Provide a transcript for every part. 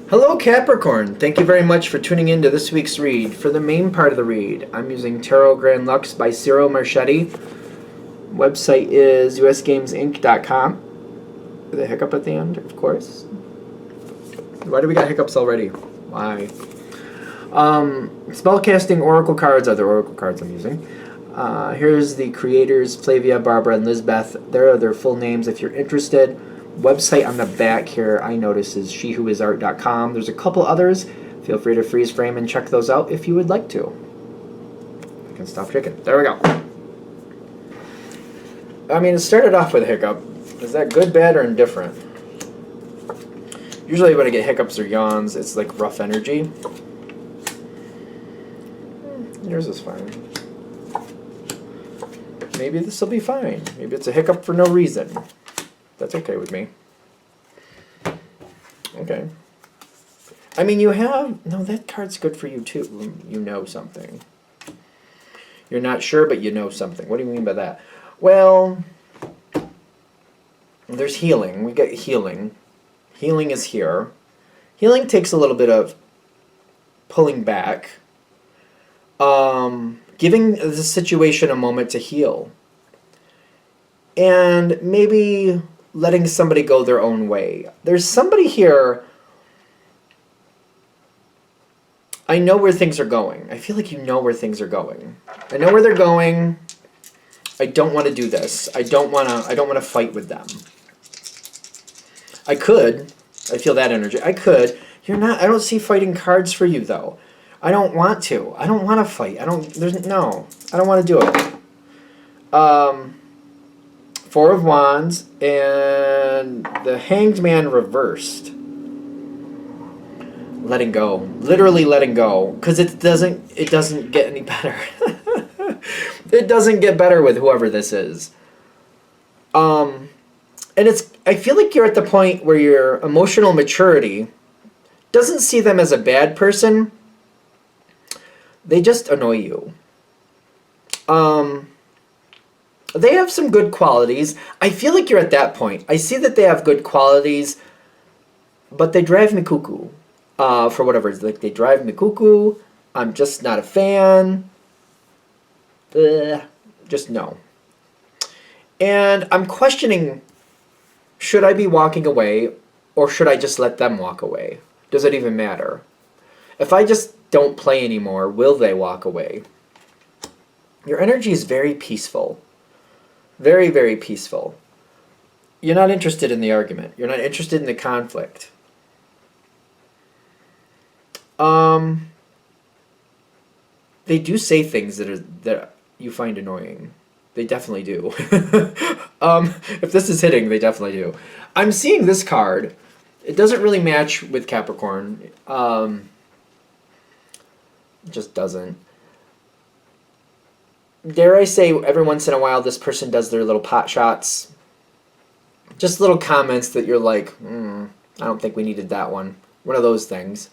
Hello Capricorn, thank you very much for tuning in to this week's read. For the main part of the read, I'm using Tarot Grand Lux by Ciro Marchetti. Website is usgamesinc.com. With a hiccup at the end, of course. Why do we got hiccups already? Why? Spellcasting Oracle cards are the Oracle cards I'm using. Here's the creators, Flavia, Barbara, and Lizbeth. There are their full names if you're interested. Website on the back here I notice is shewhoisart.com. There's a couple others. Feel free to freeze frame and check those out if you would like to. I can stop shaking. There we go. I mean, it started off with a hiccup. Is that good, bad, or indifferent? Usually when I get hiccups or yawns, it's like rough energy. Yours is fine. Maybe this will be fine. Maybe it's a hiccup for no reason. That's okay with me. Okay. I mean, you have... No, that card's good for you, too. You know something. You're not sure, but you know something. What do you mean by that? Well, there's healing. We get healing. Healing is here. Healing takes a little bit of pulling back. Giving the situation a moment to heal. And maybe letting somebody go their own way. There's somebody here... I know where things are going. I feel like you know where things are going. I know where they're going. I don't want to do this. I don't want to fight with them. I could. I feel that energy. I could. You're not... I don't see fighting cards for you, though. I don't want to. I don't want to fight. I don't want to do it. Four of Wands and the Hanged Man reversed. Letting go. Literally letting go. Because it doesn't get any better. It doesn't get better with whoever this is. And I feel like you're at the point where your emotional maturity doesn't see them as a bad person. They just annoy you. They have some good qualities. I feel like you're at that point. I see that they have good qualities, but they drive me cuckoo. For whatever. It's like they drive me cuckoo. I'm just not a fan. Just no. And I'm questioning, should I be walking away or should I just let them walk away? Does it even matter? If I just don't play anymore, will they walk away? Your energy is very peaceful. Very, very peaceful. You're not interested in the argument. You're not interested in the conflict. They do say things that you find annoying. They definitely do. If this is hitting, they definitely do. I'm seeing this card. It doesn't really match with Capricorn. It just doesn't. Dare I say, every once in a while, this person does their little pot shots. Just little comments that you're like, I don't think we needed that one. One of those things.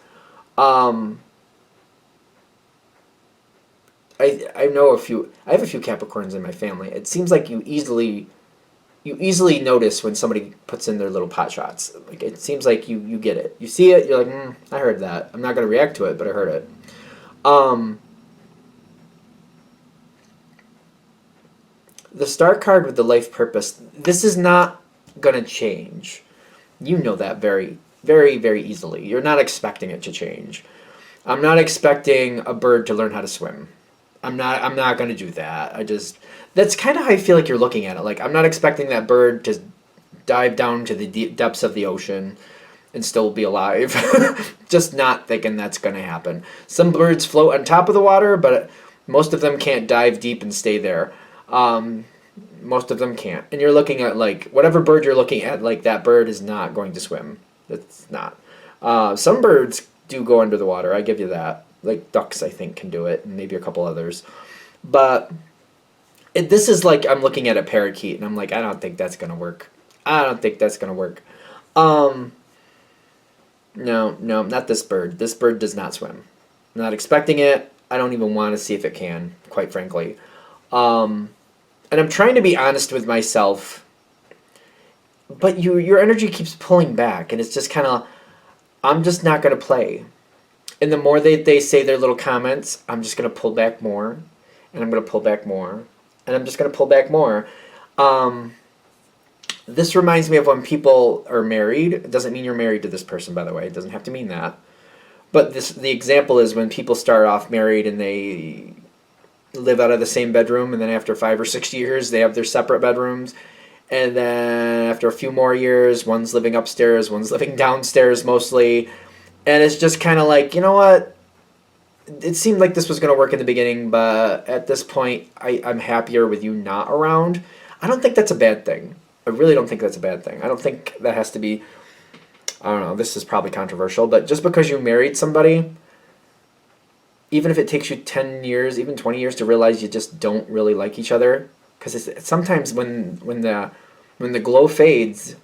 I know a few. I have a few Capricorns in my family. It seems like you easily notice when somebody puts in their little pot shots. Like it seems like you get it. You see it. You're like, I heard that. I'm not gonna react to it, but I heard it. The Star card with the life purpose. This is not gonna change. You know that very, very, very easily. You're not expecting it to change. I'm not expecting a bird to learn how to swim. I'm not going to do that. That's kind of how I feel like you're looking at it. Like, I'm not expecting that bird to dive down to the deep depths of the ocean and still be alive. Just not thinking that's going to happen. Some birds float on top of the water, but most of them can't dive deep and stay there. Most of them can't. And you're looking at, like, whatever bird you're looking at, like, that bird is not going to swim. It's not. Some birds do go under the water. I give you that. Like ducks, I think, can do it, and maybe a couple others. But this is like I'm looking at a parakeet, and I'm like, I don't think that's going to work. I don't think that's going to work. No, not this bird. This bird does not swim. I'm not expecting it. I don't even want to see if it can, quite frankly. And I'm trying to be honest with myself, but your energy keeps pulling back, and it's just kind of... I'm just not going to play. And the more they say their little comments, I'm just going to pull back more. And I'm going to pull back more. And I'm just going to pull back more. This reminds me of when people are married. It doesn't mean you're married to this person, by the way. It doesn't have to mean that. But the example is when people start off married and they live out of the same bedroom, and then after 5 or 6 years, they have their separate bedrooms. And then after a few more years, one's living upstairs, one's living downstairs mostly. And it's just kind of like, you know what? It seemed like this was going to work in the beginning, but at this point, I'm happier with you not around. I don't think that's a bad thing. I really don't think that's a bad thing. I don't think that has to be, I don't know, this is probably controversial, but just because you married somebody, even if it takes you 10 years, even 20 years to realize you just don't really like each other, because sometimes when the glow fades,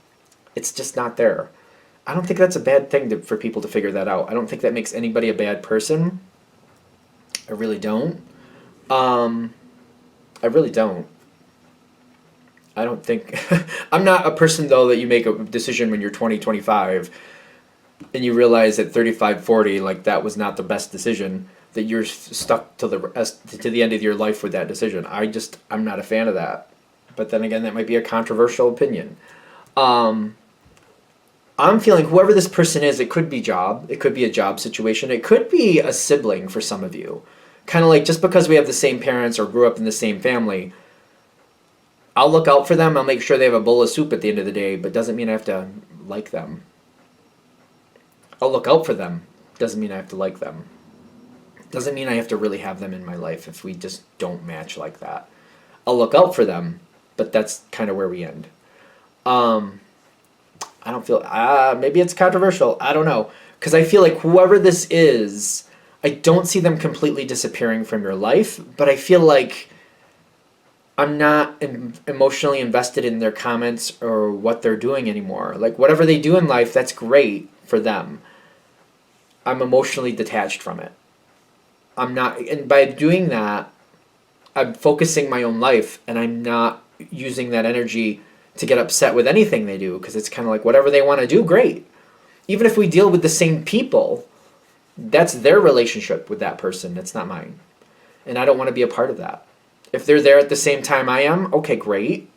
it's just not there. I don't think that's a bad thing for people to figure that out. I don't think that makes anybody a bad person. I really don't. I really don't. I don't think... I'm not a person, though, that you make a decision when you're 20, 25, and you realize at 35, 40, like, that was not the best decision, that you're stuck to the end of your life with that decision. I'm not a fan of that. But then again, that might be a controversial opinion. I'm feeling whoever this person is, it could be job. It could be a job situation. It could be a sibling for some of you. Kind of like just because we have the same parents or grew up in the same family, I'll look out for them. I'll make sure they have a bowl of soup at the end of the day, but doesn't mean I have to like them. I'll look out for them. Doesn't mean I have to like them. Doesn't mean I have to really have them in my life if we just don't match like that. I'll look out for them, but that's kind of where we end. I don't feel... maybe it's controversial. I don't know. Because I feel like whoever this is, I don't see them completely disappearing from your life, but I feel like I'm not emotionally invested in their comments or what they're doing anymore. Like, whatever they do in life, that's great for them. I'm emotionally detached from it. I'm not... And by doing that, I'm focusing my own life, and I'm not using that energy to get upset with anything they do, because it's kind of like whatever they want to do, great. Even if we deal with the same people, that's their relationship with that person. It's not mine. And I don't want to be a part of that. If they're there at the same time I am, okay, great.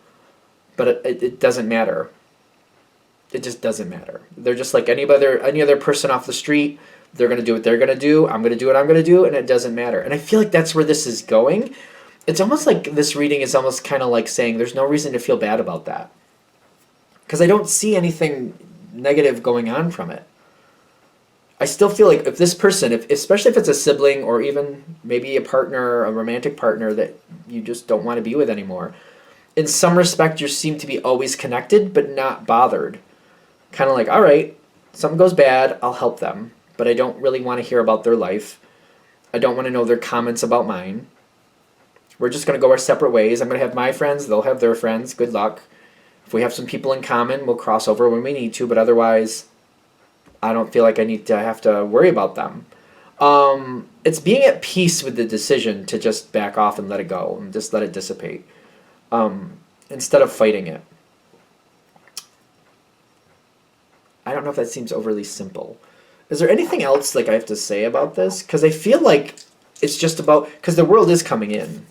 But it doesn't matter. It just doesn't matter. They're just like any other person off the street. They're going to do what they're going to do. I'm going to do what I'm going to do, and it doesn't matter. And I feel like that's where this is going. It's almost like this reading is almost kind of like saying there's no reason to feel bad about that. Because I don't see anything negative going on from it. I still feel like if this person, especially if it's a sibling or even maybe a partner, a romantic partner that you just don't want to be with anymore, in some respect you seem to be always connected but not bothered. Kind of like, all right, something goes bad, I'll help them. But I don't really want to hear about their life. I don't want to know their comments about mine. We're just going to go our separate ways. I'm going to have my friends. They'll have their friends. Good luck. If we have some people in common, we'll cross over when we need to. But otherwise, I don't feel like I need to have to worry about them. It's being at peace with the decision to just back off and let it go and just let it dissipate instead of fighting it. I don't know if that seems overly simple. Is there anything else like I have to say about this? Because I feel like it's just about... Because the world is coming in.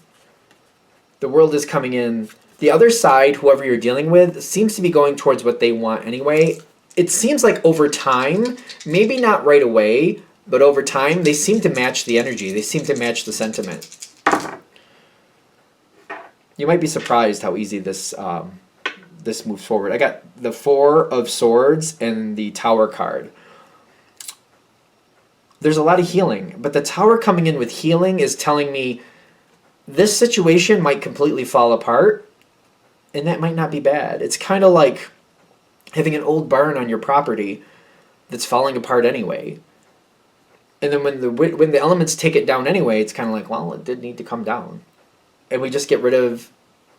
The world is coming in. The other side, whoever you're dealing with, seems to be going towards what they want anyway. It seems like over time, maybe not right away, but over time, they seem to match the energy. They seem to match the sentiment. You might be surprised how easy this this moves forward. I got the Four of Swords and the Tower card. There's a lot of healing, but the Tower coming in with healing is telling me this situation might completely fall apart, and that might not be bad. It's kind of like having an old barn on your property that's falling apart anyway. And then when the elements take it down anyway, it's kind of like, well, it did need to come down. And we just get rid of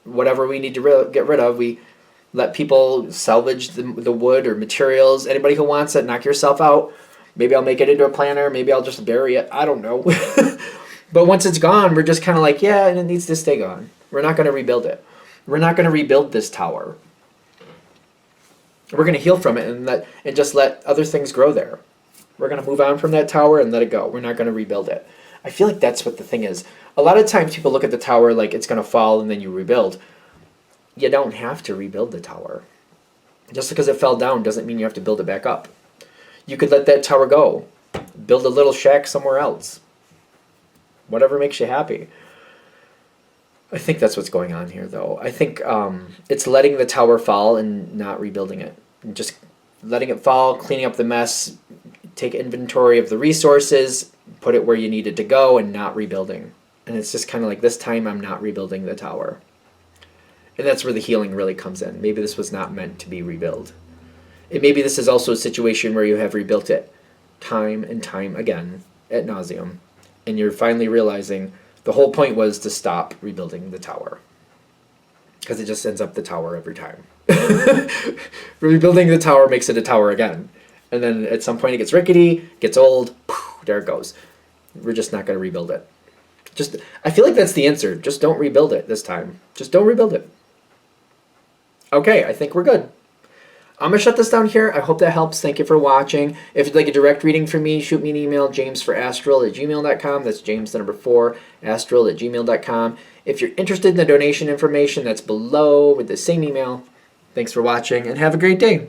whatever we need to get rid of. We let people salvage the wood or materials. Anybody who wants it, knock yourself out. Maybe I'll make it into a planter. Maybe I'll just bury it. I don't know. But once it's gone, we're just kind of like, yeah, and it needs to stay gone. We're not going to rebuild it. We're not going to rebuild this tower. We're going to heal from it and just let other things grow there. We're going to move on from that tower and let it go. We're not going to rebuild it. I feel like that's what the thing is. A lot of times people look at the tower like it's going to fall and then you rebuild. You don't have to rebuild the tower. Just because it fell down doesn't mean you have to build it back up. You could let that tower go. Build a little shack somewhere else. Whatever makes you happy. I think that's what's going on here, though. I think it's letting the tower fall and not rebuilding it. Just letting it fall, cleaning up the mess, take inventory of the resources, put it where you need it to go, and not rebuilding. And it's just kind of like, this time I'm not rebuilding the tower. And that's where the healing really comes in. Maybe this was not meant to be rebuilt. And maybe this is also a situation where you have rebuilt it time and time again, ad nauseum, and you're finally realizing the whole point was to stop rebuilding the tower. Because it just ends up the tower every time. Rebuilding the tower makes it a tower again. And then at some point it gets rickety, gets old, there it goes. We're just not going to rebuild it. I feel like that's the answer. Just don't rebuild it this time. Just don't rebuild it. Okay, I think we're good. I'm going to shut this down here. I hope that helps. Thank you for watching. If you'd like a direct reading from me, shoot me an email, jamesforastral@gmail.com. That's James, the number 4, astral@gmail.com. If you're interested in the donation information, that's below with the same email. Thanks for watching, and have a great day.